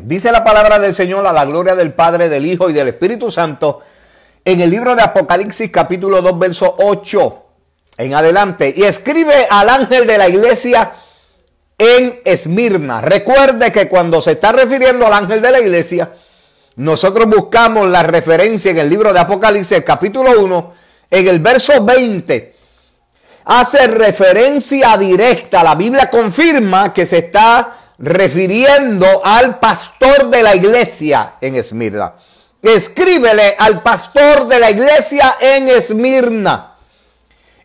Dice la palabra del Señor a la gloria del Padre, del Hijo y del Espíritu Santo en el libro de Apocalipsis capítulo 2 verso 8 en adelante. Y escribe al ángel de la iglesia en Esmirna. Recuerde que cuando se está refiriendo al ángel de la iglesia, nosotros buscamos la referencia en el libro de Apocalipsis capítulo 1 en el verso 20. Hace referencia directa. La Biblia confirma que se está refiriendo al pastor de la iglesia en Esmirna. Escríbele al pastor de la iglesia en Esmirna,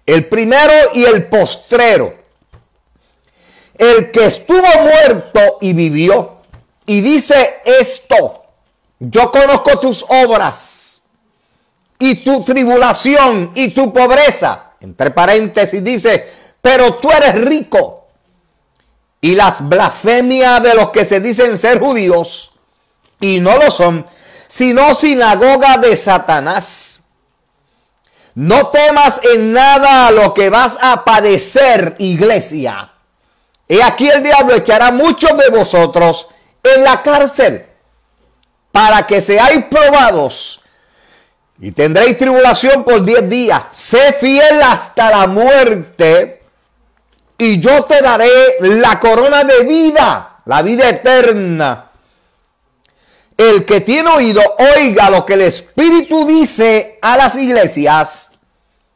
el primero y el postrero, el que estuvo muerto y vivió, y dice esto: yo conozco tus obras y tu tribulación y tu pobreza. Entre paréntesis dice, pero tú eres rico. Y las blasfemias de los que se dicen ser judíos y no lo son, sino sinagoga de Satanás. No temas en nada lo que vas a padecer, iglesia. He aquí el diablo echará muchos de vosotros en la cárcel para que seáis probados y tendréis tribulación por 10 días. Sé fiel hasta la muerte y yo te daré la corona de vida, la vida eterna. El que tiene oído, oiga lo que el Espíritu dice a las iglesias.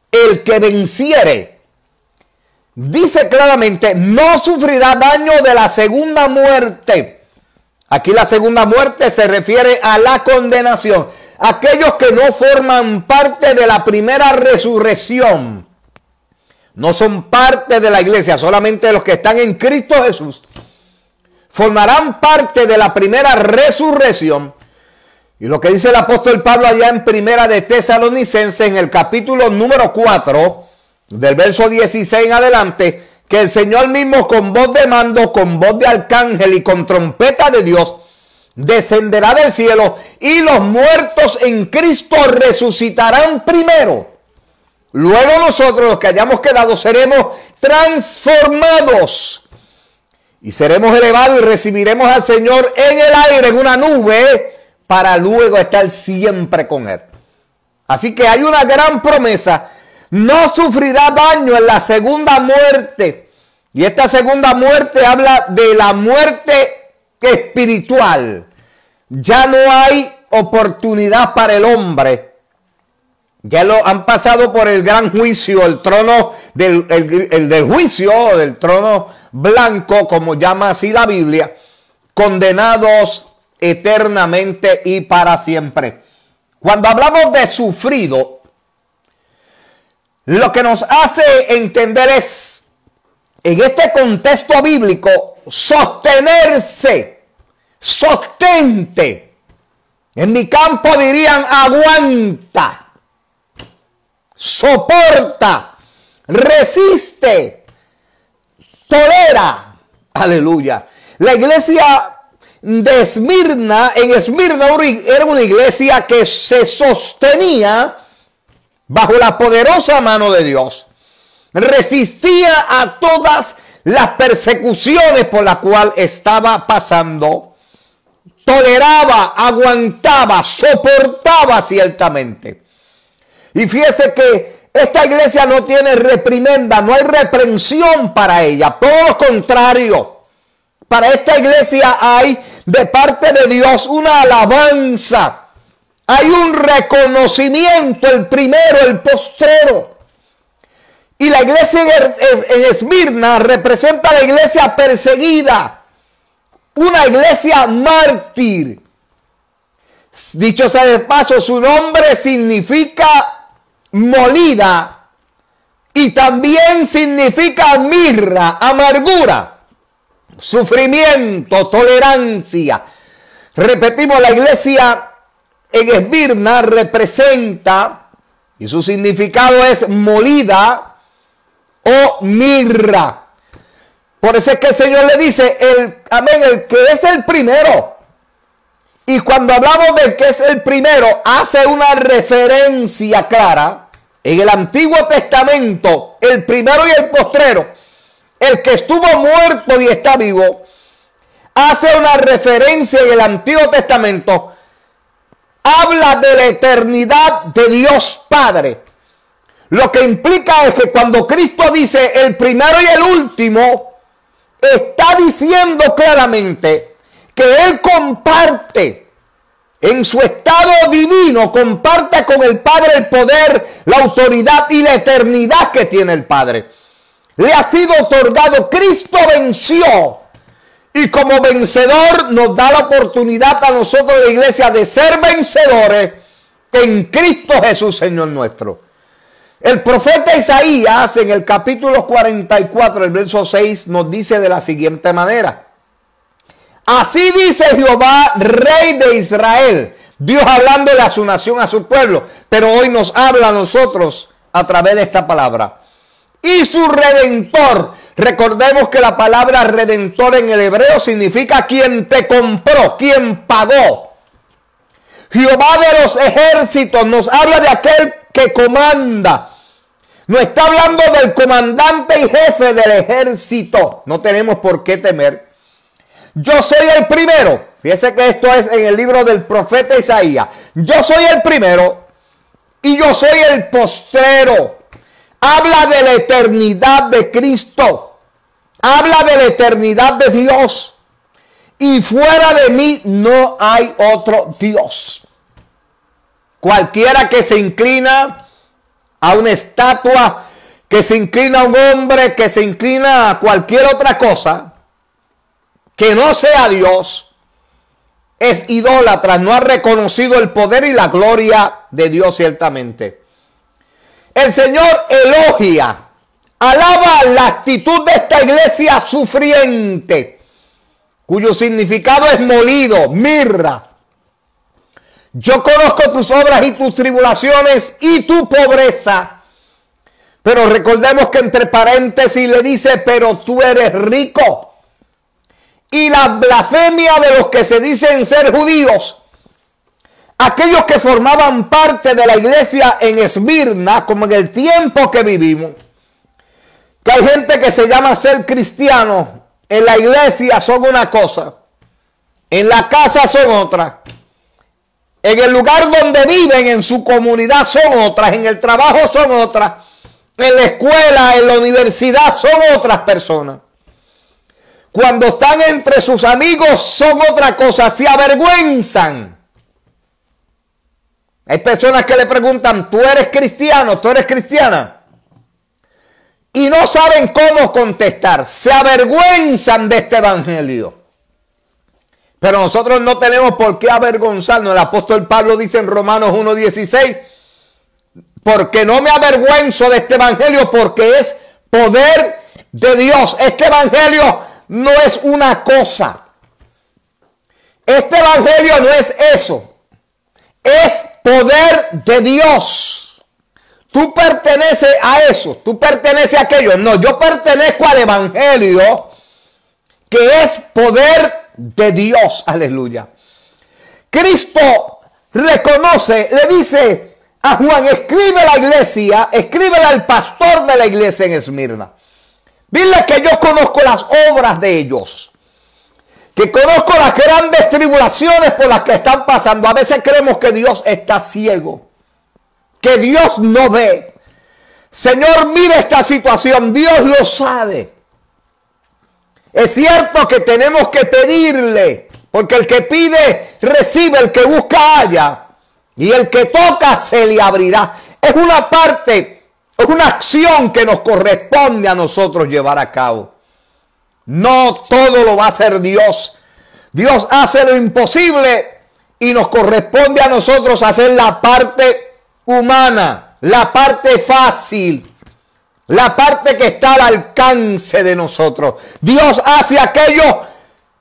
El que venciere, dice claramente, no sufrirá daño de la segunda muerte. Aquí la segunda muerte se refiere a la condenación. Aquellos que no forman parte de la primera resurrección. No son parte de la iglesia, solamente los que están en Cristo Jesús formarán parte de la primera resurrección. Y lo que dice el apóstol Pablo allá en primera de Tesalonicenses, en el capítulo número 4, del verso 16 en adelante, que el Señor mismo con voz de mando, con voz de arcángel y con trompeta de Dios, descenderá del cielo y los muertos en Cristo resucitarán primero. Luego nosotros, los que hayamos quedado, seremos transformados y seremos elevados y recibiremos al Señor en el aire, en una nube, para luego estar siempre con Él. Así que hay una gran promesa. No sufrirá daño en la segunda muerte. Y esta segunda muerte habla de la muerte espiritual. Ya no hay oportunidad para el hombre. Ya lo han pasado por el gran juicio, el trono del juicio, del trono blanco, como llama así la Biblia, condenados eternamente y para siempre. Cuando hablamos de sufrido, lo que nos hace entender es, en este contexto bíblico, sostenerse, sostente. En mi campo dirían aguanta, soporta, resiste, tolera. Aleluya. La iglesia de Esmirna, en Esmirna era una iglesia que se sostenía bajo la poderosa mano de Dios. Resistía a todas las persecuciones por las cuales estaba pasando. Toleraba, aguantaba, soportaba ciertamente. Y fíjese que esta iglesia no tiene reprimenda, no hay reprensión para ella. Todo lo contrario. Para esta iglesia hay de parte de Dios una alabanza. Hay un reconocimiento, el primero, el postrero. Y la iglesia en Esmirna representa a la iglesia perseguida. Una iglesia mártir. Dicho sea de paso, su nombre significa molida y también significa mirra, amargura, sufrimiento, tolerancia. Repetimos, la iglesia en Esmirna representa, y su significado es molida o mirra. Por eso es que el Señor le dice, amén, el que es el primero. Y cuando hablamos de que es el primero, hace una referencia clara. En el Antiguo Testamento, el primero y el postrero, el que estuvo muerto y está vivo, hace una referencia en el Antiguo Testamento, habla de la eternidad de Dios Padre. Lo que implica es que cuando Cristo dice el primero y el último, está diciendo claramente que Él comparte en su estado divino, comparte con el Padre el poder, la autoridad y la eternidad que tiene el Padre. Le ha sido otorgado, Cristo venció. Y como vencedor nos da la oportunidad a nosotros, la iglesia, de ser vencedores en Cristo Jesús, Señor nuestro. El profeta Isaías, en el capítulo 44, el verso 6, nos dice de la siguiente manera: así dice Jehová, Rey de Israel. Dios hablándole a su nación, a su pueblo, pero hoy nos habla a nosotros a través de esta palabra. Y su Redentor. Recordemos que la palabra redentor en el hebreo significa quien te compró, quien pagó. Jehová de los ejércitos nos habla de aquel que comanda. No está hablando del comandante y jefe del ejército. No tenemos por qué temer. Yo soy el primero. Fíjese que esto es en el libro del profeta Isaías. Yo soy el primero y yo soy el postrero. Habla de la eternidad de Cristo. Habla de la eternidad de Dios. Y fuera de mí no hay otro Dios. Cualquiera que se inclina a una estatua, que se inclina a un hombre, que se inclina a cualquier otra cosa, que no sea Dios, es idólatra, no ha reconocido el poder y la gloria de Dios ciertamente. El Señor elogia, alaba la actitud de esta iglesia sufriente, cuyo significado es molido, mirra. Yo conozco tus obras y tus tribulaciones y tu pobreza. Pero recordemos que entre paréntesis le dice, pero tú eres rico. Y la blasfemia de los que se dicen ser judíos, aquellos que formaban parte de la iglesia en Esmirna, como en el tiempo que vivimos, que hay gente que se llama ser cristiano, en la iglesia son una cosa, en la casa son otra, en el lugar donde viven, en su comunidad son otras, en el trabajo son otras, en la escuela, en la universidad son otras personas. Cuando están entre sus amigos son otra cosa, se avergüenzan. Hay personas que le preguntan, ¿tú eres cristiano? ¿Tú eres cristiana? Y no saben cómo contestar, se avergüenzan de este evangelio. Pero nosotros no tenemos por qué avergonzarnos. El apóstol Pablo dice en Romanos 1:16, porque no me avergüenzo de este evangelio, porque es poder de Dios. Este evangelio no es una cosa. Este evangelio no es eso. Es poder de Dios. Tú perteneces a eso, tú perteneces a aquello. No, yo pertenezco al evangelio, que es poder de Dios. Aleluya. Cristo reconoce, le dice a Juan, escribe a la iglesia, escríbele al pastor de la iglesia en Esmirna. Dile que yo conozco las obras de ellos, que conozco las grandes tribulaciones por las que están pasando. A veces creemos que Dios está ciego, que Dios no ve. Señor, mira esta situación, Dios lo sabe. Es cierto que tenemos que pedirle, porque el que pide recibe, el que busca halla, y el que toca se le abrirá. Es una parte, es una acción que nos corresponde a nosotros llevar a cabo. No todo lo va a hacer Dios. Dios hace lo imposible y nos corresponde a nosotros hacer la parte humana, la parte fácil, la parte que está al alcance de nosotros. Dios hace aquello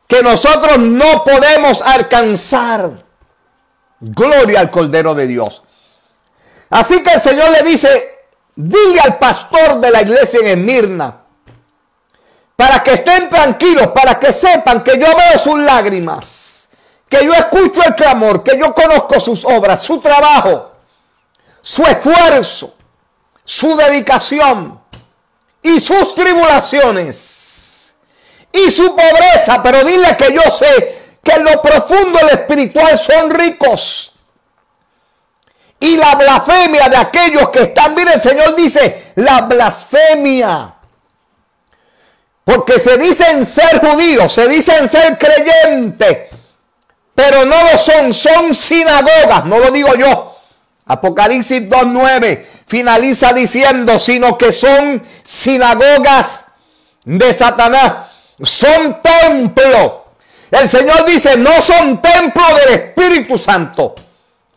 que nosotros no podemos alcanzar. Gloria al Cordero de Dios. Así que el Señor le dice, dile al pastor de la iglesia en Esmirna, para que estén tranquilos, para que sepan que yo veo sus lágrimas, que yo escucho el clamor, que yo conozco sus obras, su trabajo, su esfuerzo, su dedicación y sus tribulaciones. y su pobreza, pero dile que yo sé que en lo profundo del espiritual son ricos. Y la blasfemia de aquellos que están, mire, el Señor dice, la blasfemia. Porque se dicen ser judíos, se dicen ser creyentes, pero no lo son, son sinagogas, no lo digo yo. Apocalipsis 2:9 finaliza diciendo, sino que son sinagogas de Satanás, son templos. El Señor dice, no son templos del Espíritu Santo.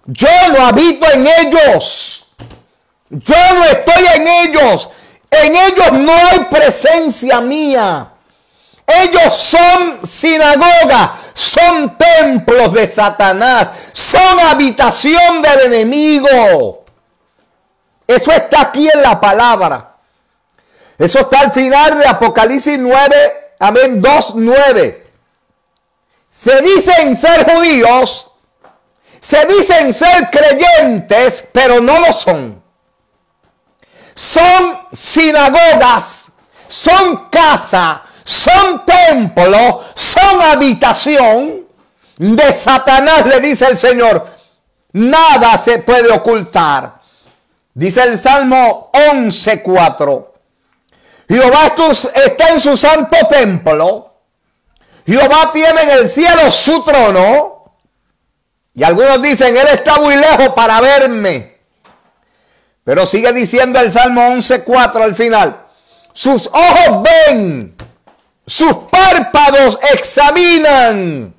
Yo no habito en ellos. Yo no estoy en ellos. En ellos no hay presencia mía. Ellos son sinagogas, son templos de Satanás, son habitación del enemigo. Eso está aquí en la palabra. Eso está al final de Apocalipsis 9, amén, 2:9. Se dicen ser judíos, se dicen ser creyentes, pero no lo son. Son sinagogas, son casa, son templo, son habitación de Satanás, le dice el Señor. Nada se puede ocultar. Dice el Salmo 11:4. Jehová está en su santo templo. Jehová tiene en el cielo su trono. Y algunos dicen, Él está muy lejos para verme. Pero sigue diciendo el Salmo 11:4 al final. Sus ojos ven, sus párpados examinan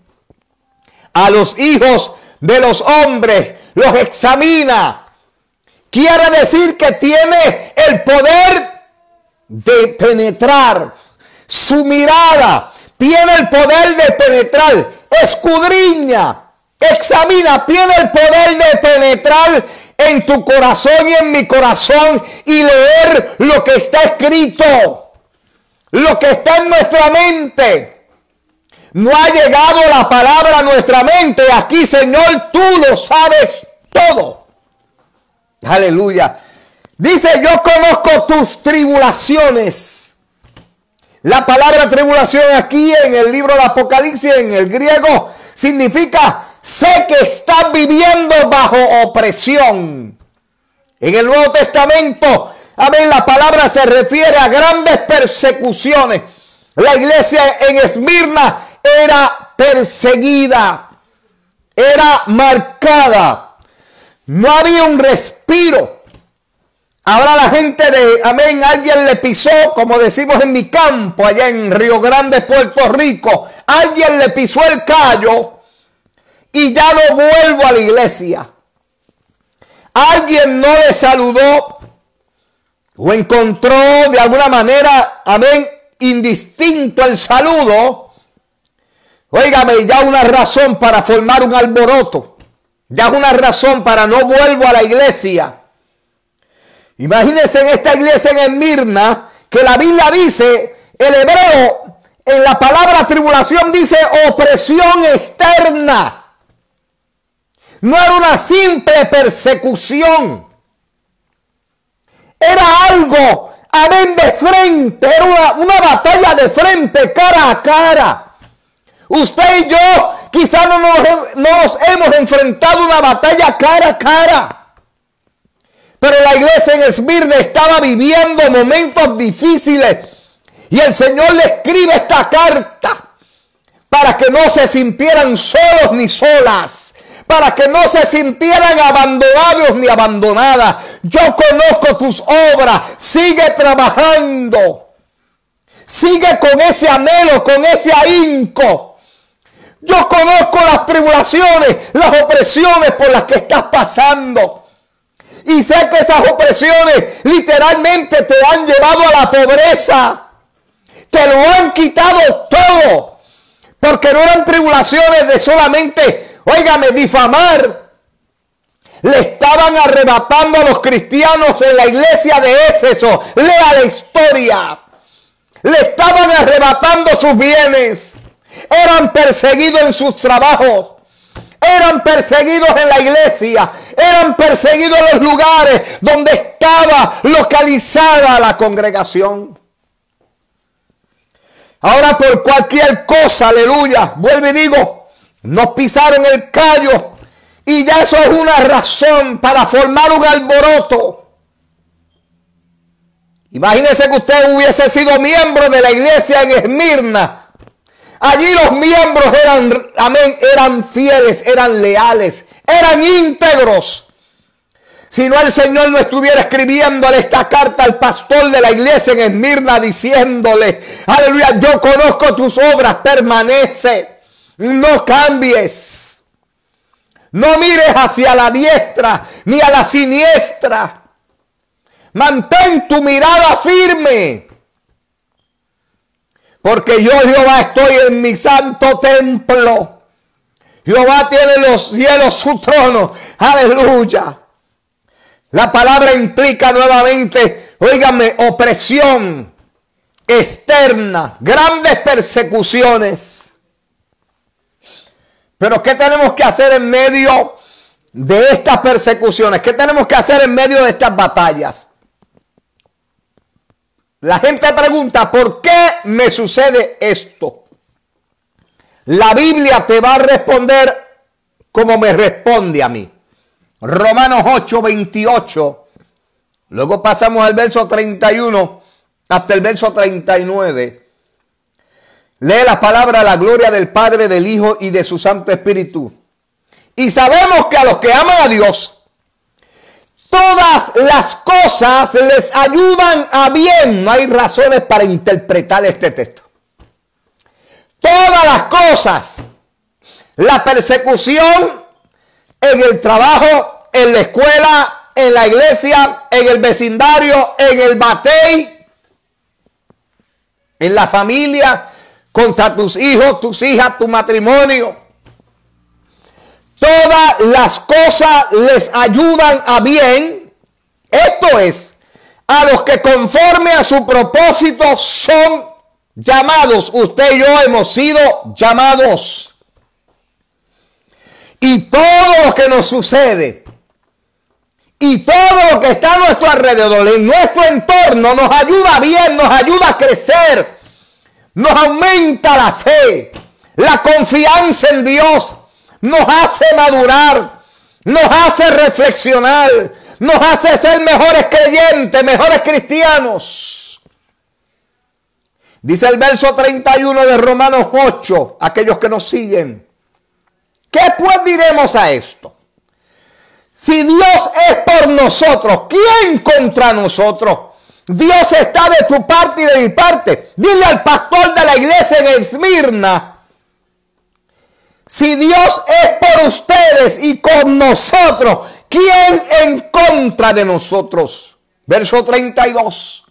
a los hijos de los hombres. Los examina. Quiere decir que tiene el poder de penetrar. Su mirada tiene el poder de penetrar. Escudriña, examina, tiene el poder de penetrar en tu corazón y en mi corazón y leer lo que está escrito, lo que está en nuestra mente. No ha llegado la palabra a nuestra mente. Aquí, Señor, tú lo sabes todo. Aleluya. Dice, yo conozco tus tribulaciones. La palabra tribulación aquí en el libro de Apocalipsis, en el griego, significa sé que estás viviendo bajo opresión. En el Nuevo Testamento, amén, la palabra se refiere a grandes persecuciones. La iglesia en Esmirna era perseguida, era marcada. No había un respiro. Ahora la gente de, amén, alguien le pisó, como decimos en mi campo, allá en Río Grande, Puerto Rico. Alguien le pisó el callo y ya no vuelvo a la iglesia. Alguien no le saludó o encontró de alguna manera, amén, indistinto el saludo. Óigame, ya una razón para formar un alboroto. Ya es una razón para no vuelvo a la iglesia. Imagínense en esta iglesia en Esmirna, que la Biblia dice, el hebreo, en la palabra tribulación dice opresión externa. No era una simple persecución. Era algo, amén, de frente. Era una batalla de frente, cara a cara. Usted y yo quizás no nos hemos enfrentado a una batalla cara a cara. Pero la iglesia en Esmirna estaba viviendo momentos difíciles. Y el Señor le escribe esta carta para que no se sintieran solos ni solas. Para que no se sintieran abandonados ni abandonadas. Yo conozco tus obras. Sigue trabajando. Sigue con ese anhelo, con ese ahínco. Yo conozco las tribulaciones, las opresiones por las que estás pasando. Y sé que esas opresiones literalmente te han llevado a la pobreza. Te lo han quitado todo. Porque no eran tribulaciones de solamente, óigame, difamar. Le estaban arrebatando a los cristianos en la iglesia de Éfeso. Lea la historia. Le estaban arrebatando sus bienes. Eran perseguidos en sus trabajos. Eran perseguidos en la iglesia. Eran perseguidos en los lugares donde estaba localizada la congregación. Ahora por cualquier cosa, aleluya, vuelvo y digo, nos pisaron el callo y ya eso es una razón para formar un alboroto. Imagínese que usted hubiese sido miembro de la iglesia en Esmirna. Allí los miembros eran, amén, eran fieles, eran leales, eran íntegros. Si no, el Señor no estuviera escribiéndole esta carta al pastor de la iglesia en Esmirna diciéndole, aleluya, yo conozco tus obras, permanece, no cambies, no mires hacia la diestra ni a la siniestra. Mantén tu mirada firme. Porque yo, Jehová, estoy en mi santo templo. Jehová tiene en los cielos su trono. Aleluya. La palabra implica nuevamente, óigame, opresión externa, grandes persecuciones. Pero ¿qué tenemos que hacer en medio de estas persecuciones? ¿Qué tenemos que hacer en medio de estas batallas? La gente pregunta, ¿por qué me sucede esto? La Biblia te va a responder como me responde a mí. Romanos 8:28. Luego pasamos al verso 31 hasta el verso 39. Lee la palabra, la gloria del Padre, del Hijo y de su Santo Espíritu. Y sabemos que a los que aman a Dios, todas las cosas les ayudan a bien. No hay razones para interpretar este texto. Todas las cosas. La persecución en el trabajo, en la escuela, en la iglesia, en el vecindario, en el batey, en la familia, contra tus hijos, tus hijas, tu matrimonio. Todas las cosas les ayudan a bien. Esto es, a los que conforme a su propósito son llamados. Usted y yo hemos sido llamados. Y todo lo que nos sucede, y todo lo que está a nuestro alrededor, en nuestro entorno, nos ayuda bien, nos ayuda a crecer, nos aumenta la fe, la confianza en Dios. Nos hace madurar, nos hace reflexionar, nos hace ser mejores creyentes, mejores cristianos. Dice el verso 31 de Romanos 8, aquellos que nos siguen. ¿Qué pues diremos a esto? Si Dios es por nosotros, ¿quién contra nosotros? Dios está de tu parte y de mi parte. Dile al pastor de la iglesia en Esmirna, si Dios es por ustedes y con nosotros, ¿quién en contra de nosotros? Verso 32.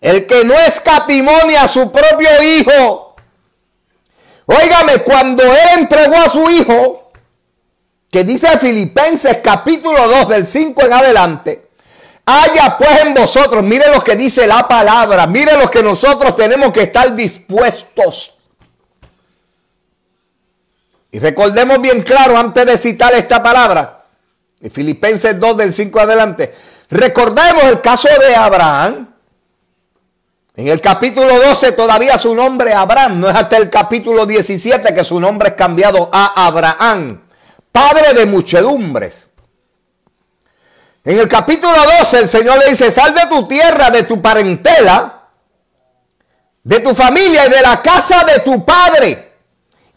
El que no escatimó ni a su propio hijo. Óigame, cuando él entregó a su hijo, que dice Filipenses capítulo 2 del 5 en adelante, haya pues en vosotros, mire lo que dice la palabra, mire lo que nosotros tenemos que estar dispuestos. Y recordemos bien claro, antes de citar esta palabra, en Filipenses 2 del 5 adelante, recordemos el caso de Abraham. En el capítulo 12 todavía su nombre Abraham, no es hasta el capítulo 17 que su nombre es cambiado a Abraham, padre de muchedumbres. En el capítulo 12 el Señor le dice, sal de tu tierra, de tu parentela, de tu familia y de la casa de tu padre.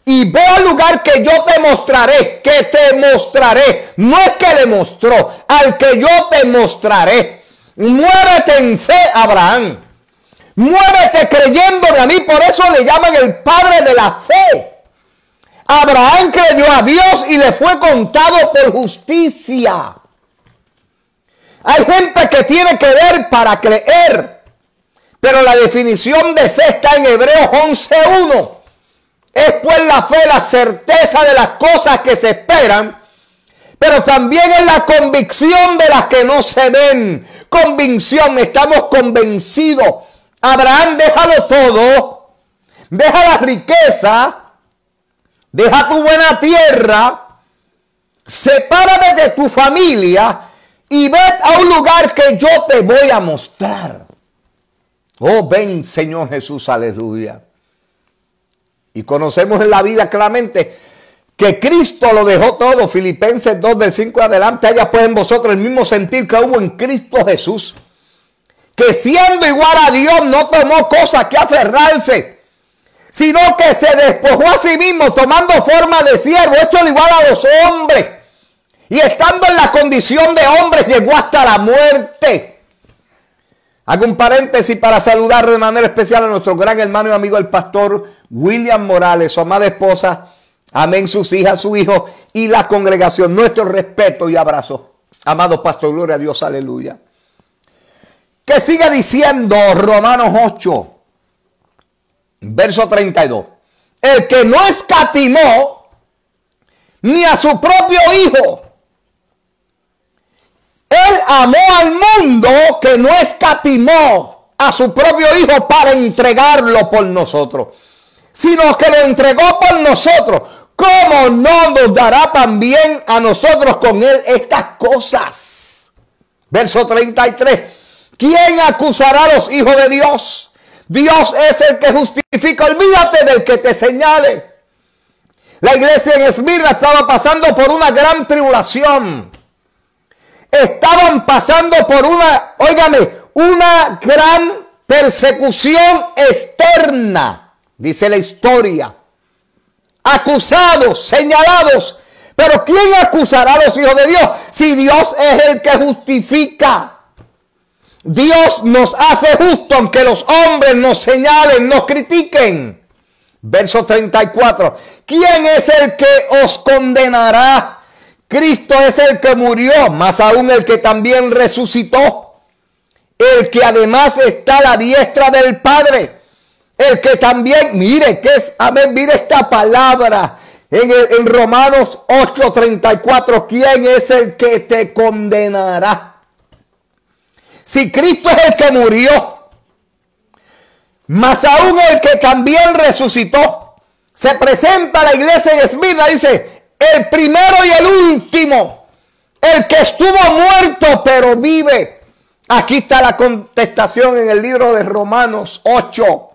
Y ve al lugar que yo te mostraré, que te mostraré. No es que le mostró, al que yo te mostraré. Muérete en fe, Abraham. Muérete creyéndome a mí, por eso le llaman el padre de la fe. Abraham creyó a Dios y le fue contado por justicia. Hay gente que tiene que ver para creer, pero la definición de fe está en Hebreos 11:1. Es pues la fe, la certeza de las cosas que se esperan, pero también es la convicción de las que no se ven. Convicción, estamos convencidos. Abraham, déjalo todo, deja la riqueza, deja tu buena tierra, sepárate de tu familia y ve a un lugar que yo te voy a mostrar. Oh, ven, Señor Jesús, aleluya. Y conocemos en la vida claramente que Cristo lo dejó todo. Filipenses 2 del 5 adelante. Haya pues en vosotros el mismo sentir que hubo en Cristo Jesús, que siendo igual a Dios no tomó cosa que aferrarse, sino que se despojó a sí mismo, tomando forma de siervo, hecho igual a los hombres. Y estando en la condición de hombre, llegó hasta la muerte. Hago un paréntesis para saludar de manera especial a nuestro gran hermano y amigo, el pastor William Morales, su amada esposa, amén, sus hijas, su hijo y la congregación. Nuestro respeto y abrazo. Amado pastor, gloria a Dios, aleluya. Que sigue diciendo Romanos 8, verso 32. El que no escatimó ni a su propio hijo. Él amó al mundo, que no escatimó a su propio hijo para entregarlo por nosotros, sino que lo entregó por nosotros. ¿Cómo no nos dará también a nosotros con él estas cosas? Verso 33. ¿Quién acusará a los hijos de Dios? Dios es el que justifica. Olvídate del que te señale. La iglesia en Esmirna estaba pasando por una gran tribulación. Estaban pasando por una gran persecución externa, dice la historia. Acusados, señalados. Pero ¿quién acusará a los hijos de Dios si Dios es el que justifica? Dios nos hace justo aunque los hombres nos señalen, nos critiquen. Verso 34. ¿Quién es el que os condenará? Cristo es el que murió, más aún el que también resucitó, el que además está a la diestra del Padre, el que también, mire que es, amén, mire esta palabra en Romanos 8:34, ¿quién es el que te condenará? Si Cristo es el que murió, más aún el que también resucitó, se presenta a la iglesia en Esmirna, dice, el primero y el último, el que estuvo muerto pero vive. Aquí está la contestación en el libro de Romanos 8.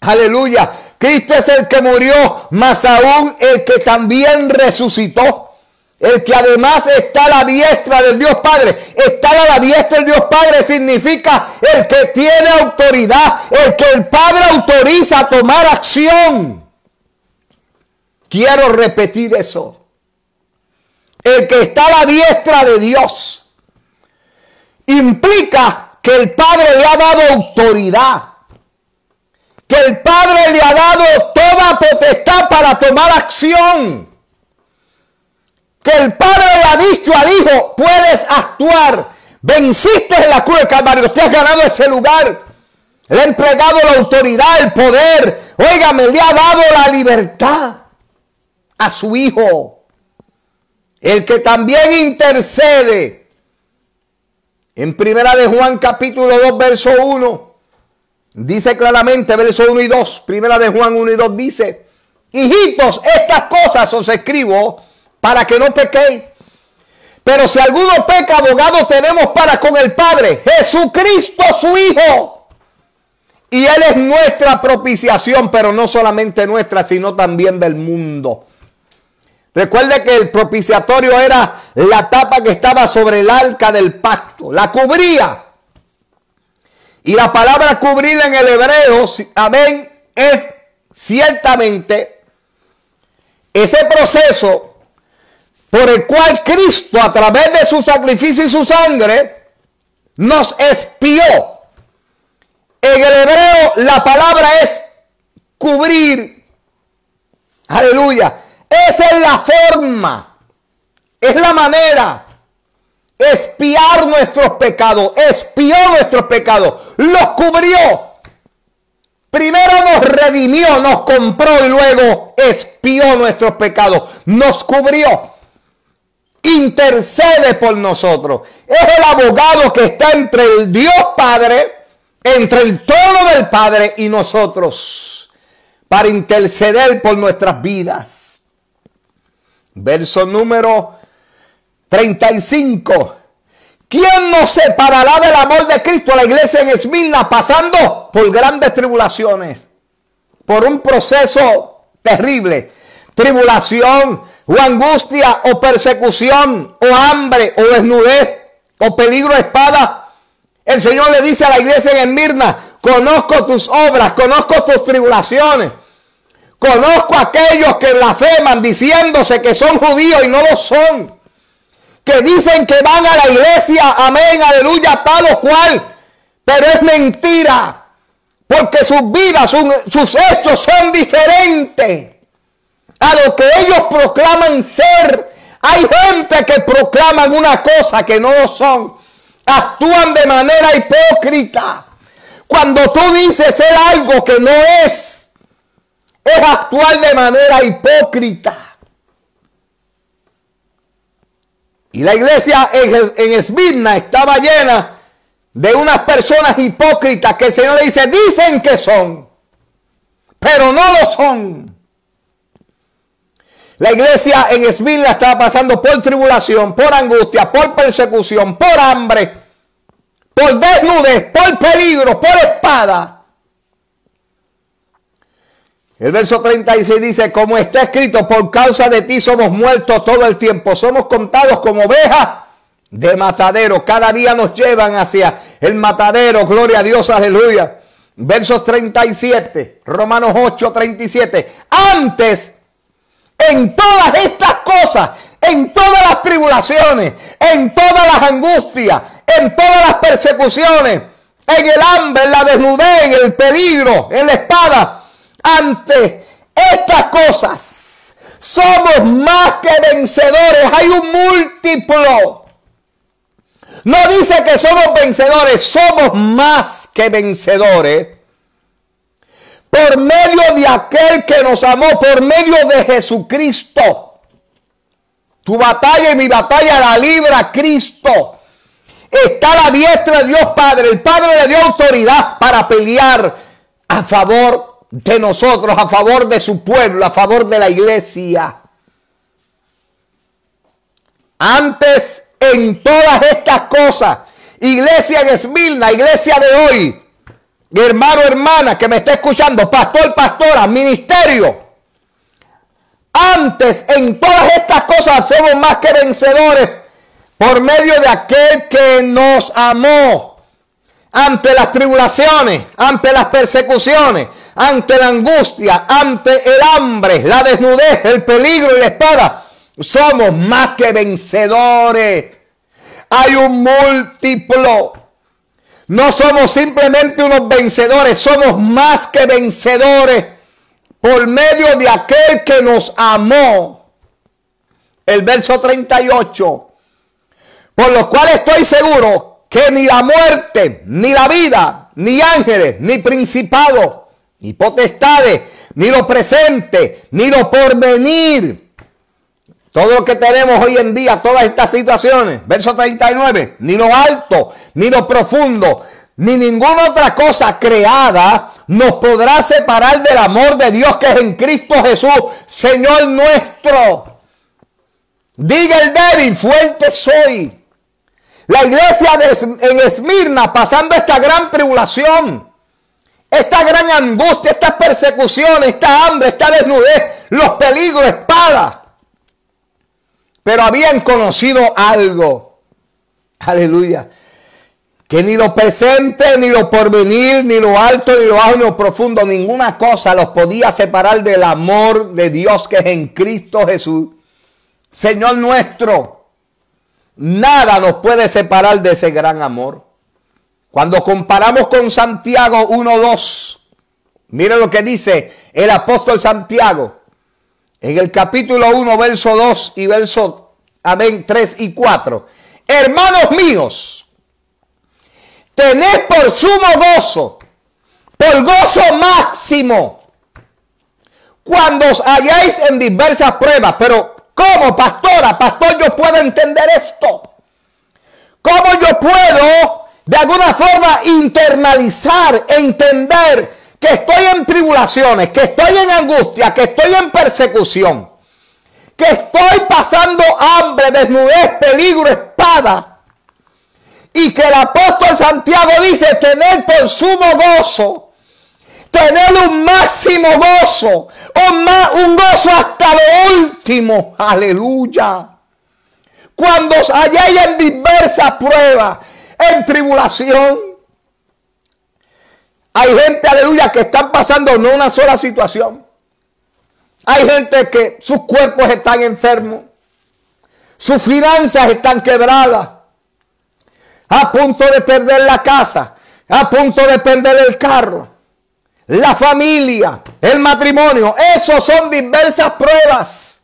Aleluya. Cristo es el que murió, más aún el que también resucitó, el que además está a la diestra del Dios Padre. Estar a la diestra del Dios Padre significa el que tiene autoridad, el que el Padre autoriza a tomar acción. Quiero repetir eso. El que está a la diestra de Dios implica que el Padre le ha dado autoridad, que el Padre le ha dado toda potestad para tomar acción, que el Padre le ha dicho al Hijo, puedes actuar, venciste en la cruz del Calvario, te has ganado ese lugar, le ha entregado la autoridad, el poder, óigame, le ha dado la libertad a su Hijo, el que también intercede. En primera de Juan capítulo 2 verso 1 dice claramente, verso 1 y 2, primera de Juan 1 y 2 dice, hijitos, estas cosas os escribo para que no pequéis, pero si alguno peca, abogado tenemos para con el Padre, Jesucristo su Hijo, y Él es nuestra propiciación, pero no solamente nuestra, sino también del mundo. Recuerde que el propiciatorio era la tapa que estaba sobre el arca del pacto, la cubría. Y la palabra cubrir en el hebreo, amén, es ciertamente ese proceso por el cual Cristo, a través de su sacrificio y su sangre, nos expió. En el hebreo la palabra es cubrir. Aleluya. Esa es la forma, es la manera. Expiar nuestros pecados, expió nuestros pecados, los cubrió. Primero nos redimió, nos compró y luego expió nuestros pecados, nos cubrió. Intercede por nosotros. Es el abogado que está entre el Dios Padre, entre el trono del Padre y nosotros, para interceder por nuestras vidas. Verso número 35. ¿Quién nos separará del amor de Cristo? La iglesia en Esmirna pasando por grandes tribulaciones, por un proceso terrible, tribulación o angustia o persecución o hambre o desnudez o peligro de espada. El Señor le dice a la iglesia en Esmirna: conozco tus obras, conozco tus tribulaciones, conozco a aquellos que blasfeman diciéndose que son judíos y no lo son, que dicen que van a la iglesia, amén, aleluya, tal o cual, pero es mentira, porque sus vidas, sus hechos son diferentes a lo que ellos proclaman ser. Hay gente que proclaman una cosa que no lo son, actúan de manera hipócrita. Cuando tú dices ser algo que no es actuar de manera hipócrita. Y la iglesia en Esmirna estaba llena de unas personas hipócritas que el Señor le dice: dicen que son, pero no lo son. La iglesia en Esmirna estaba pasando por tribulación, por angustia, por persecución, por hambre, por desnudez, por peligro, por espada. El verso 36 dice: como está escrito, por causa de ti somos muertos todo el tiempo, somos contados como ovejas de matadero, cada día nos llevan hacia el matadero, gloria a Dios, aleluya. Versos 37, Romanos 8, 37, antes, en todas estas cosas, en todas las tribulaciones, en todas las angustias, en todas las persecuciones, en el hambre, en la desnudez, en el peligro, en la espada, ante estas cosas somos más que vencedores. Hay un múltiplo. No dice que somos vencedores, somos más que vencedores por medio de aquel que nos amó, por medio de Jesucristo. Tu batalla y mi batalla la libra Cristo. Está a la diestra de Dios Padre. El Padre le dio autoridad para pelear a favor de nosotros, a favor de su pueblo, a favor de la iglesia. Antes, en todas estas cosas, iglesia en Esmirna, iglesia de hoy, hermano, hermana que me está escuchando, pastor, pastora, ministerio, antes, en todas estas cosas somos más que vencedores por medio de aquel que nos amó. Ante las tribulaciones, ante las persecuciones, ante la angustia, ante el hambre, la desnudez, el peligro y la espada, somos más que vencedores. Hay un múltiplo. No somos simplemente unos vencedores, somos más que vencedores por medio de aquel que nos amó. El verso 38. Por lo cual estoy seguro que ni la muerte, ni la vida, ni ángeles, ni principados, ni potestades, ni lo presente, ni lo porvenir, todo lo que tenemos hoy en día, todas estas situaciones, verso 39, ni lo alto, ni lo profundo, ni ninguna otra cosa creada nos podrá separar del amor de Dios que es en Cristo Jesús, Señor nuestro. Diga el débil, fuerte soy. La iglesia en Esmirna pasando esta gran tribulación, esta gran angustia, estas persecuciones, esta hambre, esta desnudez, los peligros, espada. Pero habían conocido algo, aleluya, que ni lo presente, ni lo porvenir, ni lo alto, ni lo bajo, ni lo profundo, ninguna cosa los podía separar del amor de Dios que es en Cristo Jesús, Señor nuestro. Nada nos puede separar de ese gran amor. Cuando comparamos con Santiago 1:2, mire lo que dice el apóstol Santiago en el capítulo 1, verso 2 y verso, amén, 3 y 4. Hermanos míos, tened por sumo gozo, por gozo máximo, cuando os halláis en diversas pruebas. Pero ¿cómo, pastora, pastor, yo puedo entender esto? ¿Cómo yo puedo de alguna forma internalizar, entender que estoy en tribulaciones, que estoy en angustia, que estoy en persecución, que estoy pasando hambre, desnudez, peligro, espada, y que el apóstol Santiago dice tener por sumo gozo, tener un máximo gozo, un gozo hasta lo último. Aleluya. Cuando halléis en diversas pruebas, en tribulación. Hay gente, aleluya, que están pasando no una sola situación. Hay gente que sus cuerpos están enfermos. Sus finanzas están quebradas. A punto de perder la casa. A punto de perder el carro. La familia. El matrimonio. Esos son diversas pruebas.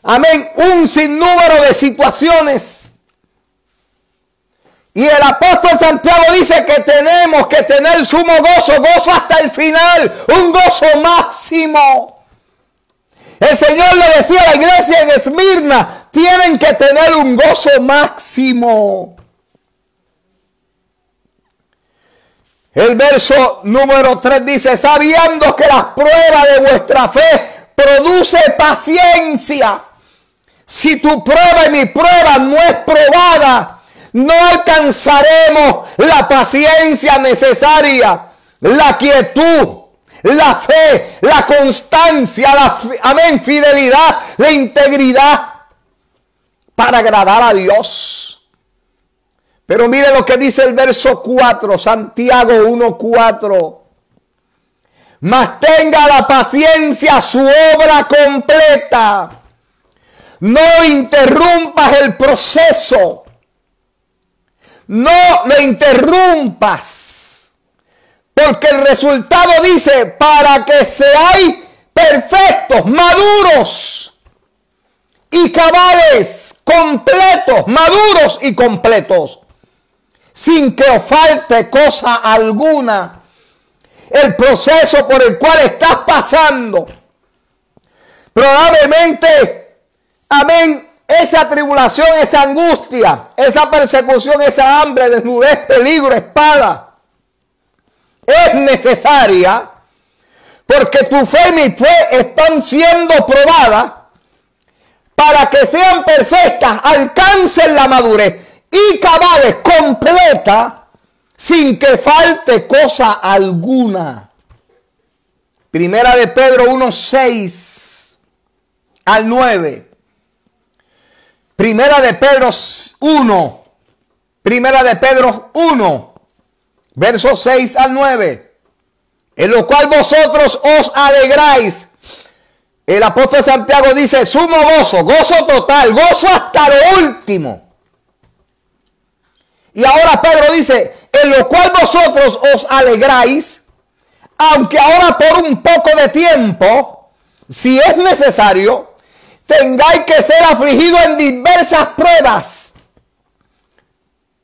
Amén. Un sinnúmero de situaciones. Y el apóstol Santiago dice que tenemos que tener sumo gozo, gozo hasta el final, un gozo máximo. El Señor le decía a la iglesia en Esmirna, tienen que tener un gozo máximo. El verso número 3 dice, sabiendo que la prueba de vuestra fe produce paciencia. Si tu prueba y mi prueba no es probada, no alcanzaremos la paciencia necesaria, la quietud, la fe, la constancia, amén, fidelidad, la integridad para agradar a Dios. Pero mire lo que dice el verso 4, Santiago 1:4. Mas tenga la paciencia su obra completa. No interrumpas el proceso. No lo interrumpas. Porque el resultado dice, para que seáis perfectos, maduros y cabales, completos, maduros y completos, sin que os falte cosa alguna. El proceso por el cual estás pasando, probablemente, amén, esa tribulación, esa angustia, esa persecución, esa hambre, desnudez, peligro, espada, es necesaria porque tu fe y mi fe están siendo probadas para que sean perfectas, alcancen la madurez y cabales, completa, sin que falte cosa alguna. Primera de Pedro 1:6 al 9. Primera de Pedro 1, versos 6 al 9, en lo cual vosotros os alegráis. El apóstol Santiago dice, sumo gozo, gozo total, gozo hasta lo último. Y ahora Pedro dice, en lo cual vosotros os alegráis, aunque ahora por un poco de tiempo, si es necesario, tengáis que ser afligidos en diversas pruebas.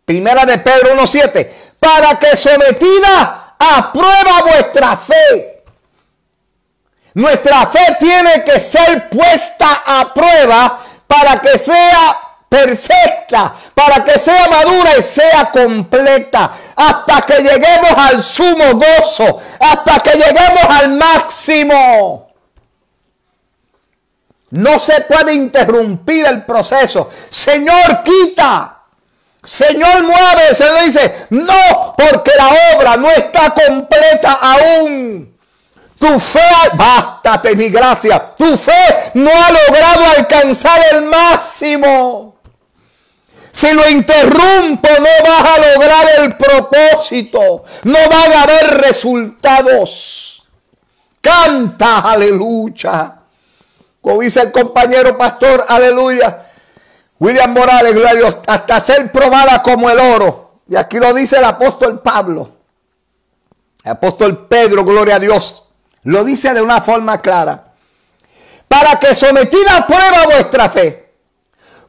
Primera de Pedro 1:7. Para que sometida a prueba vuestra fe. Nuestra fe tiene que ser puesta a prueba para que sea perfecta, para que sea madura y sea completa. Hasta que lleguemos al sumo gozo, hasta que lleguemos al máximo. No se puede interrumpir el proceso. Señor, quita. Señor, mueve. El Señor dice, no, porque la obra no está completa aún. Tu fe, bástate mi gracia. Tu fe no ha logrado alcanzar el máximo. Si lo interrumpo, no vas a lograr el propósito. No van a haber resultados. Canta, aleluya. Como dice el compañero pastor, aleluya, William Morales, gloria a Dios, hasta ser probada como el oro. Y aquí lo dice el apóstol Pablo. El apóstol Pedro, gloria a Dios, lo dice de una forma clara. Para que sometida a prueba vuestra fe,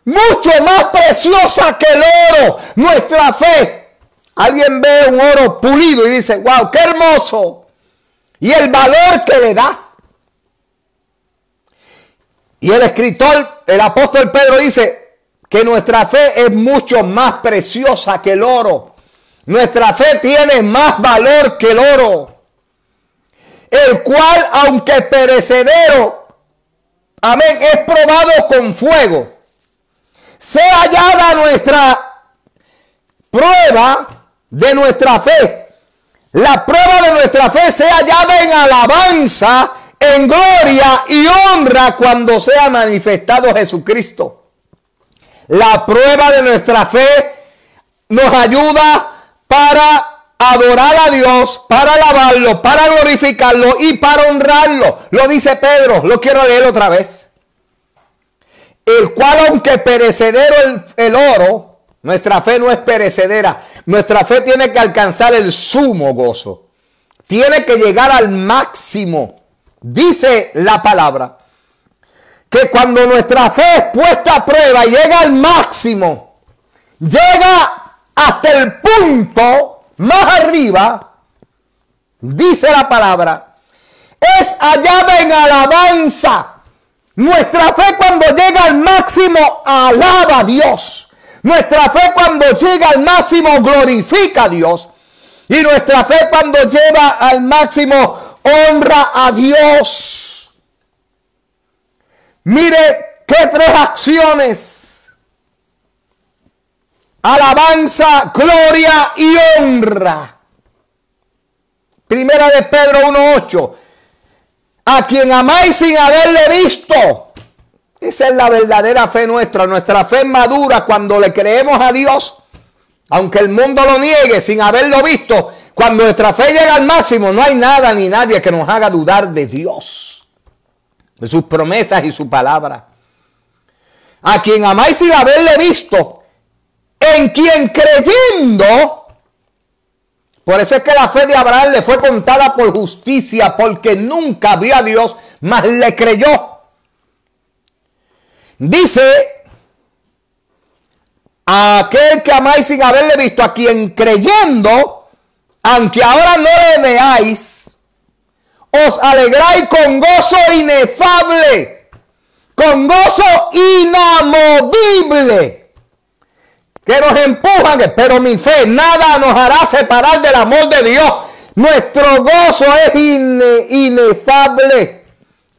mucho más preciosa que el oro, nuestra fe. Alguien ve un oro pulido y dice, wow, qué hermoso. Y el valor que le da. Y el escritor, el apóstol Pedro dice que nuestra fe es mucho más preciosa que el oro. Nuestra fe tiene más valor que el oro. El cual, aunque perecedero, amén, es probado con fuego. Sea hallada nuestra prueba de nuestra fe. la prueba de nuestra fe sea hallada en alabanza, en gloria y honra cuando sea manifestado Jesucristo. La prueba de nuestra fe nos ayuda para adorar a Dios, para alabarlo, para glorificarlo y para honrarlo. Lo dice Pedro, lo quiero leer otra vez. El cual, aunque perecedero el oro, nuestra fe no es perecedera. Nuestra fe tiene que alcanzar el sumo gozo. Tiene que llegar al máximo. Dice la palabra que cuando nuestra fe es puesta a prueba y llega al máximo, llega hasta el punto más arriba, dice la palabra, es hallada en alabanza. Nuestra fe cuando llega al máximo alaba a Dios. Nuestra fe cuando llega al máximo glorifica a Dios. Y nuestra fe cuando lleva al máximo honra a Dios. Mire qué tres acciones: alabanza, gloria y honra. Primera de Pedro 1:8. A quien amáis sin haberle visto. Esa es la verdadera fe nuestra. Nuestra fe es madura cuando le creemos a Dios, aunque el mundo lo niegue, sin haberlo visto. Cuando nuestra fe llega al máximo, no hay nada ni nadie que nos haga dudar de Dios, de sus promesas y su palabra. A quien amáis sin haberle visto, en quien creyendo. Por eso es que la fe de Abraham le fue contada por justicia, porque nunca vio a Dios, mas le creyó. Dice, a aquel que amáis sin haberle visto, a quien creyendo, aunque ahora no le veáis, os alegráis con gozo inefable, con gozo inamovible, que nos empujan, pero mi fe nada nos hará separar del amor de Dios. Nuestro gozo es inefable,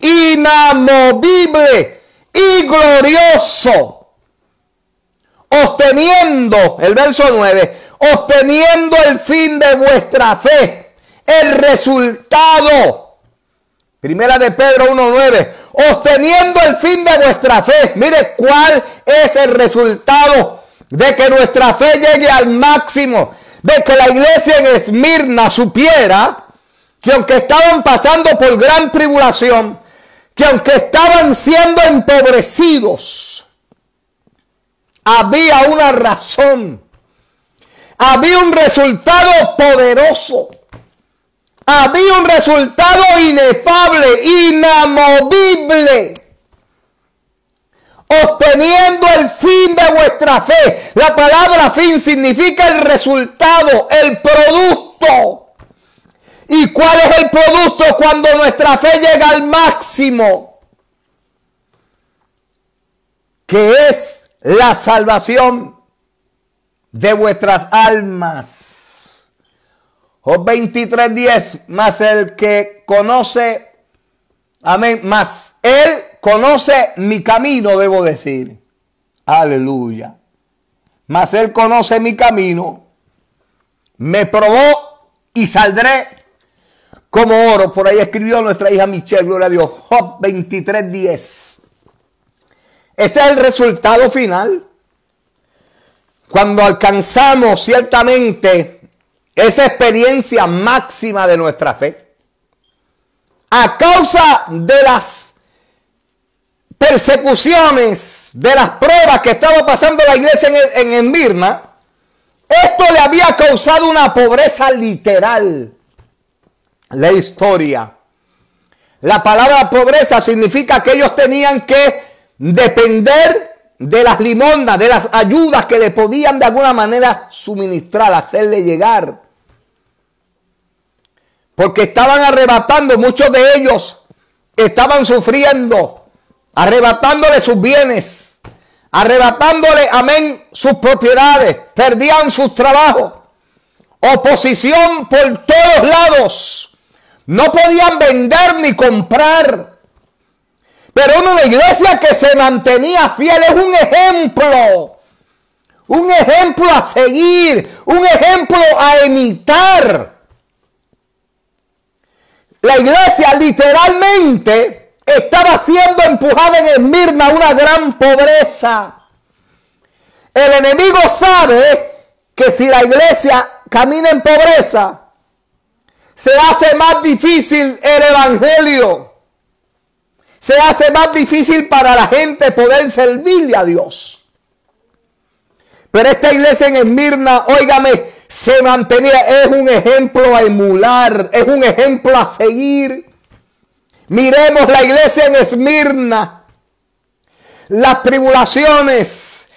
inamovible y glorioso, obteniendo, el verso 9, obteniendo el fin de vuestra fe, el resultado. Primera de Pedro 1:9, obteniendo el fin de vuestra fe. Mire cuál es el resultado de que nuestra fe llegue al máximo, de que la iglesia en Esmirna supiera que aunque estaban pasando por gran tribulación, que aunque estaban siendo empobrecidos, había una razón, había un resultado poderoso, había un resultado inefable, inamovible, obteniendo el fin de vuestra fe. La palabra fin significa el resultado, el producto. ¿Y cuál es el producto cuando nuestra fe llega al máximo? Que es la salvación de vuestras almas. Job 23:10, más el que conoce, amén, más él conoce mi camino, debo decir. Aleluya. Mas él conoce mi camino. Me probó y saldré como oro. Por ahí escribió nuestra hija Michelle, gloria a Dios. Job 23:10. Ese es el resultado final. Cuando alcanzamos ciertamente esa experiencia máxima de nuestra fe. A causa de las persecuciones, de las pruebas que estaba pasando la iglesia en Esmirna, esto le había causado una pobreza literal. La historia. La palabra pobreza significa que ellos tenían que depender de las limosnas, de las ayudas que le podían de alguna manera suministrar, hacerle llegar. Porque estaban arrebatando, muchos de ellos estaban sufriendo, arrebatándole sus bienes, arrebatándole, amén, sus propiedades, perdían sus trabajos, oposición por todos lados, no podían vender ni comprar. Pero una iglesia que se mantenía fiel es un ejemplo a seguir, un ejemplo a imitar. La iglesia literalmente estaba siendo empujada en Esmirna a una gran pobreza. El enemigo sabe que si la iglesia camina en pobreza, se hace más difícil el evangelio. Se hace más difícil para la gente poder servirle a Dios. Pero esta iglesia en Esmirna, óigame, se mantenía, es un ejemplo a emular, es un ejemplo a seguir. Miremos la iglesia en Esmirna, las tribulaciones,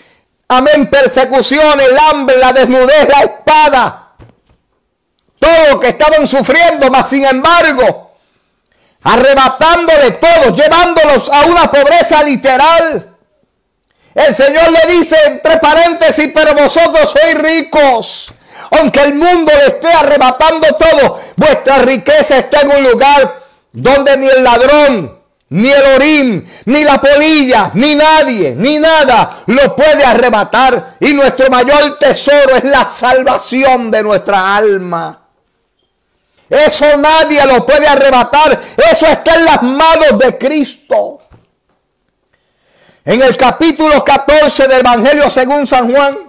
amén, persecuciones, el hambre, la desnudez, la espada, todo lo que estaban sufriendo, mas sin embargo, arrebatándole todo, llevándolos a una pobreza literal. El Señor le dice, entre paréntesis, pero vosotros sois ricos. Aunque el mundo le esté arrebatando todo, vuestra riqueza está en un lugar donde ni el ladrón, ni el orín, ni la polilla, ni nadie, ni nada lo puede arrebatar. Y nuestro mayor tesoro es la salvación de nuestra alma. Eso nadie lo puede arrebatar. Eso está en las manos de Cristo. En el capítulo 14 del Evangelio según San Juan,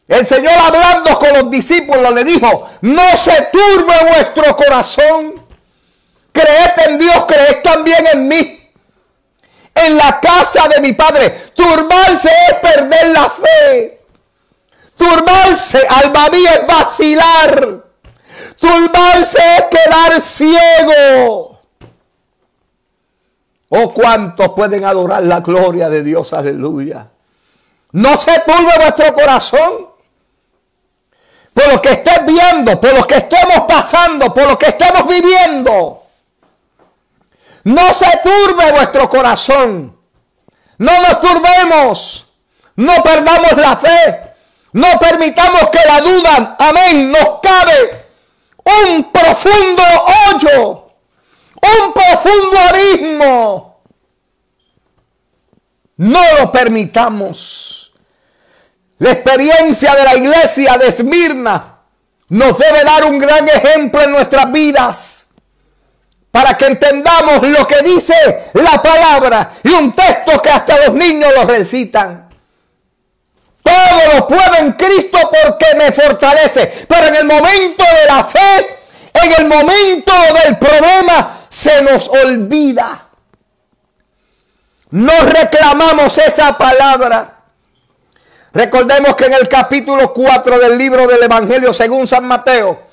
el Señor hablando con los discípulos le dijo, no se turbe vuestro corazón. Creed en Dios, creed también en mí. En la casa de mi Padre. Turbarse es perder la fe. Turbarse, alma mía, es vacilar. Turbarse es quedar ciego. Oh, cuántos pueden adorar la gloria de Dios, aleluya. No se turbe vuestro corazón por lo que estés viendo, por lo que estemos pasando, por lo que estemos viviendo. No se turbe vuestro corazón. No nos turbemos. No perdamos la fe. No permitamos que la duda, amén, nos cabe un profundo hoyo, un profundo abismo. No lo permitamos. La experiencia de la iglesia de Esmirna nos debe dar un gran ejemplo en nuestras vidas para que entendamos lo que dice la palabra y un texto que hasta los niños lo recitan. Todo lo puedo en Cristo porque me fortalece. Pero en el momento de la fe, en el momento del problema, se nos olvida. No reclamamos esa palabra. Recordemos que en el capítulo 4 del libro del Evangelio según San Mateo,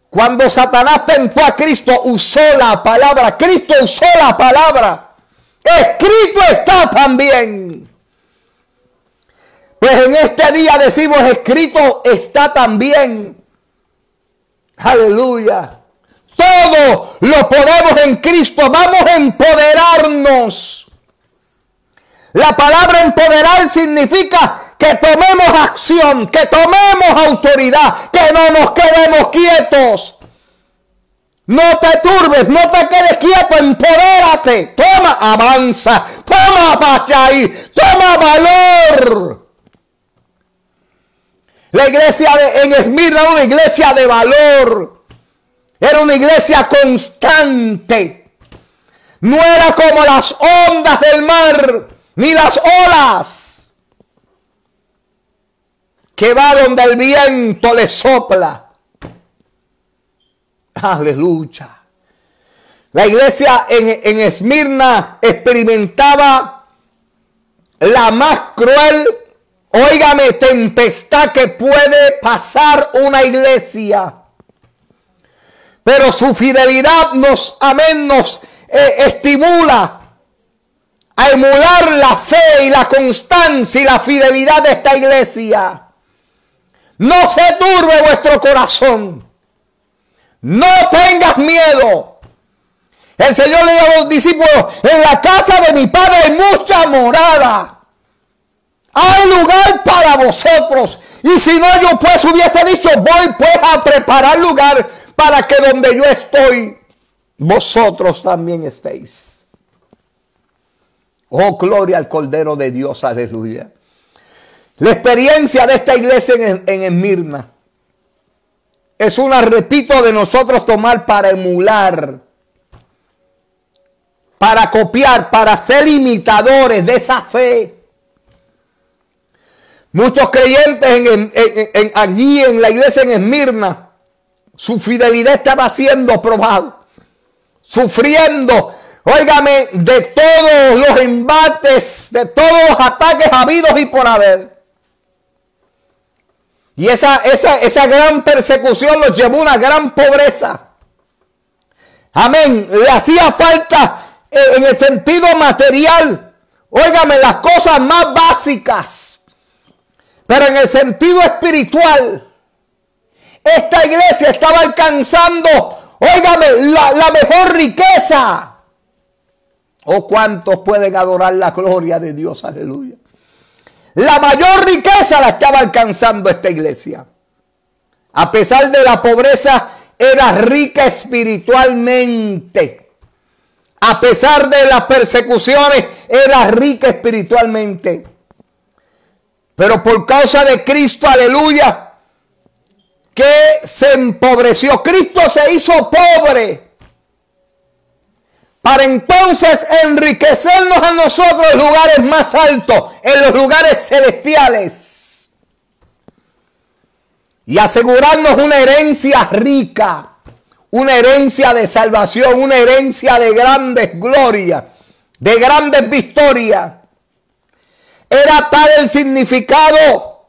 cuando Satanás tentó a Cristo, usó la palabra. Cristo usó la palabra. Escrito está también. Pues en este día decimos, escrito está también. Aleluya. Todo lo podemos en Cristo. Vamos a empoderarnos. La palabra empoderar significa que tomemos acción, que tomemos autoridad, que no nos quedemos quietos. No te turbes, no te quedes quieto, empodérate. Toma, avanza, toma pachai, toma valor. La iglesia en Esmirna era una iglesia de valor. Era una iglesia constante. No era como las ondas del mar, ni las olas, que va donde el viento le sopla. Aleluya. La iglesia en Esmirna experimentaba la más cruel, óigame, tempestad que puede pasar una iglesia. Pero su fidelidad nos estimula a emular la fe y la constancia y la fidelidad de esta iglesia. No se turbe vuestro corazón. No tengas miedo. El Señor le dijo a los discípulos, en la casa de mi Padre hay mucha morada. Hay lugar para vosotros. Y si no, yo pues hubiese dicho, voy pues a preparar lugar para que donde yo estoy, vosotros también estéis. Oh, gloria al Cordero de Dios, aleluya. La experiencia de esta iglesia en Esmirna es una, repito, de nosotros tomar para emular, para copiar, para ser imitadores de esa fe. Muchos creyentes allí en la iglesia en Esmirna, su fidelidad estaba siendo probada, sufriendo, óigame, de todos los embates, de todos los ataques habidos y por haber. Y esa gran persecución los llevó a una gran pobreza. Amén. Le hacía falta en el sentido material, óigame, las cosas más básicas. Pero en el sentido espiritual, esta iglesia estaba alcanzando, óigame, la mejor riqueza. Oh, ¿cuántos pueden adorar la gloria de Dios? Aleluya. La mayor riqueza la estaba alcanzando esta iglesia. A pesar de la pobreza, era rica espiritualmente. A pesar de las persecuciones, era rica espiritualmente. Pero por causa de Cristo, aleluya, que se empobreció. Cristo se hizo pobre para entonces enriquecernos a nosotros en lugares más altos, en los lugares celestiales, y asegurarnos una herencia rica, una herencia de salvación, una herencia de grandes glorias, de grandes victorias. Era tal el significado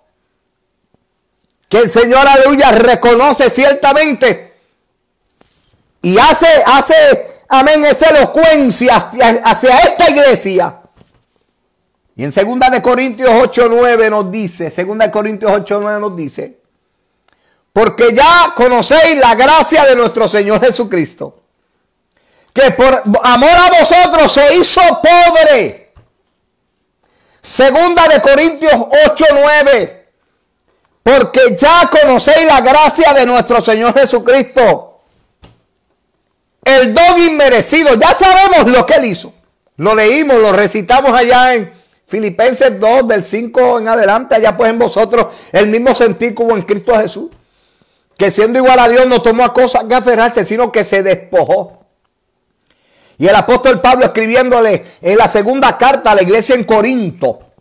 que el Señor, aleluya, reconoce ciertamente y hace, amén, esa elocuencia hacia esta iglesia. Y en 2 Corintios 8:9 nos dice, 2 Corintios 8:9 nos dice, porque ya conocéis la gracia de nuestro Señor Jesucristo, que por amor a vosotros se hizo pobre. 2 Corintios 8:9, porque ya conocéis la gracia de nuestro Señor Jesucristo, el don inmerecido. Ya sabemos lo que Él hizo. Lo leímos, lo recitamos allá en Filipenses 2, del 5 en adelante. Allá pues en vosotros el mismo sentir como en Cristo Jesús, que siendo igual a Dios no tomó a cosas que aferrarse, sino que se despojó. Y el apóstol Pablo, escribiéndole en la segunda carta a la iglesia en Corinto,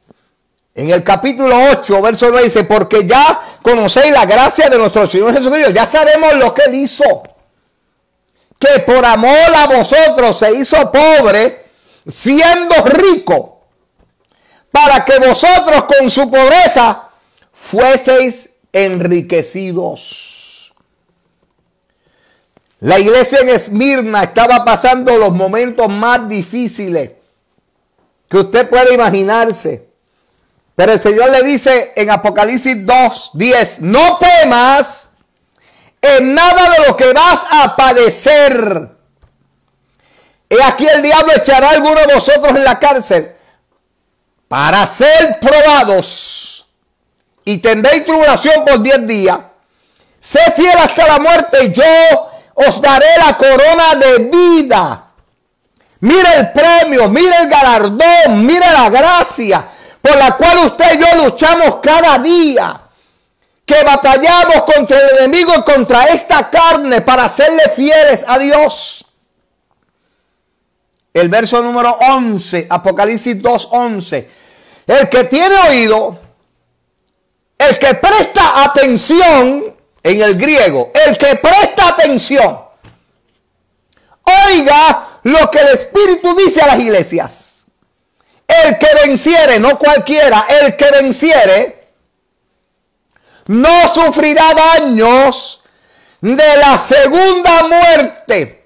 en el capítulo 8, verso 9, dice, porque ya conocéis la gracia de nuestro Señor Jesucristo. Ya sabemos lo que Él hizo, que por amor a vosotros se hizo pobre, siendo rico, para que vosotros con su pobreza fueseis enriquecidos. La iglesia en Esmirna estaba pasando los momentos más difíciles que usted puede imaginarse. Pero el Señor le dice en Apocalipsis 2:10, no temas en nada de lo que vas a padecer. He aquí el diablo echará a alguno de vosotros en la cárcel para ser probados, y tendréis tribulación por 10 días. Sé fiel hasta la muerte y yo os daré la corona de vida. Mire el premio, mire el galardón, mire la gracia por la cual usted y yo luchamos cada día, que batallamos contra el enemigo y contra esta carne para serle fieles a Dios. El verso número 11, Apocalipsis 2:11. El que tiene oído, el que presta atención, en el griego, el que presta atención, oiga lo que el Espíritu dice a las iglesias. El que venciere, no cualquiera, el que venciere, no sufrirá daños de la segunda muerte.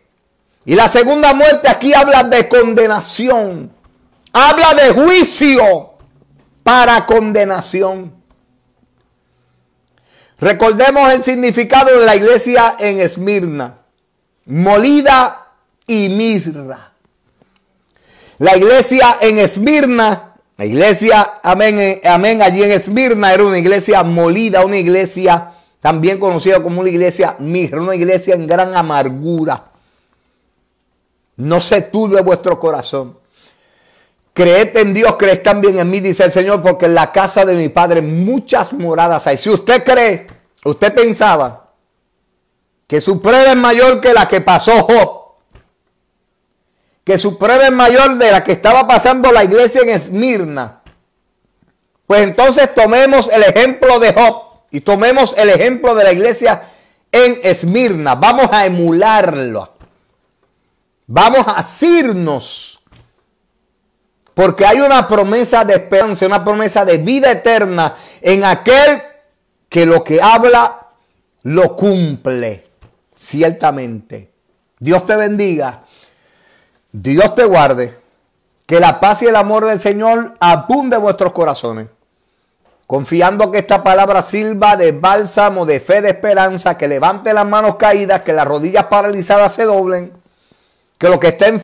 Y la segunda muerte aquí habla de condenación, habla de juicio para condenación. Recordemos el significado de la iglesia en Esmirna: molida y mirra. La iglesia en Esmirna, la iglesia, amén, amén, allí en Esmirna era una iglesia molida, una iglesia también conocida como una iglesia mirra, una iglesia en gran amargura. No se turbe vuestro corazón. Creed en Dios, creed también en mí, dice el Señor, porque en la casa de mi Padre muchas moradas hay. Si usted cree, usted pensaba que su prueba es mayor que la que pasó Job, que su prueba es mayor de la que estaba pasando la iglesia en Esmirna, pues entonces tomemos el ejemplo de Job y tomemos el ejemplo de la iglesia en Esmirna. Vamos a emularlo. Vamos a asirnos. Porque hay una promesa de esperanza, una promesa de vida eterna en aquel que lo que habla lo cumple. Ciertamente. Dios te bendiga. Dios te guarde. Que la paz y el amor del Señor abunde en vuestros corazones. Confiando que esta palabra sirva de bálsamo, de fe, de esperanza, que levante las manos caídas, que las rodillas paralizadas se doblen, que lo que esté